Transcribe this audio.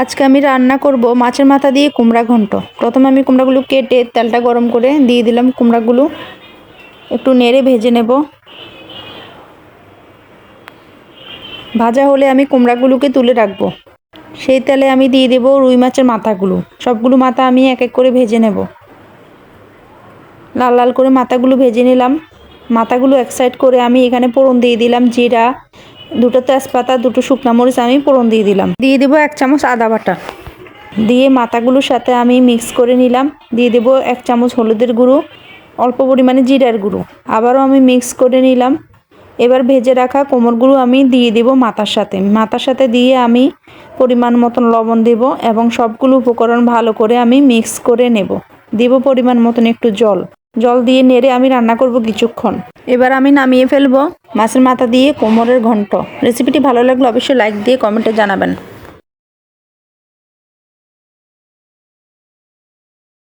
আজকে আমি রান্না করব মাছের মাথা দিয়ে কুমড়া ঘন্ট। প্রথমে আমি কুমড়াগুলো কেটে তেলটা গরম করে দিয়ে দিলাম। কুমড়াগুলো একটু নেড়ে ভেজে নেব। ভাজা হলে আমি কুমড়াগুলোকে তুলে রাখবো। সেই তেলে আমি দিয়ে দেব রুই মাছের মাথাগুলো। সবগুলো মাথা আমি এক এক করে ভেজে নেব। লাল লাল করে মাথাগুলো ভেজে নিলাম। মাথাগুলো এক সাইড করে আমি এখানে ফোড়ন দিয়ে দিলাম জিরা, দুটো তেজপাতা, দুটো শুকনো মরিচ আমি ফোড়ন দিয়ে দিলাম। দিয়ে দেবো 1 চামচ আদা বাটা। দিয়ে মাথাগুলোর সাথে আমি মিক্স করে নিলাম। দিয়ে দেবো 1 চামচ হলুদের গুঁড়ো, অল্প পরিমাণে জিরার গুঁড়ো। আবারও আমি মিক্স করে নিলাম। এবার ভেজে রাখা কোমরগুলো আমি দিয়ে দেব মাথার সাথে দিয়ে আমি পরিমাণ মতন লবণ দেব এবং সবগুলো উপকরণ ভালো করে আমি মিক্স করে নেব। দেব পরিমাণ মতন একটু জল দিয়ে নেড়ে আমি রান্না করব কিছুক্ষণ। এবার আমি নামিয়ে ফেলবো মাছের মাথা দিয়ে কোমরের ঘন্ট। রেসিপিটি ভালো লাগলে অবশ্যই লাইক দিয়ে কমেন্টে জানাবেন।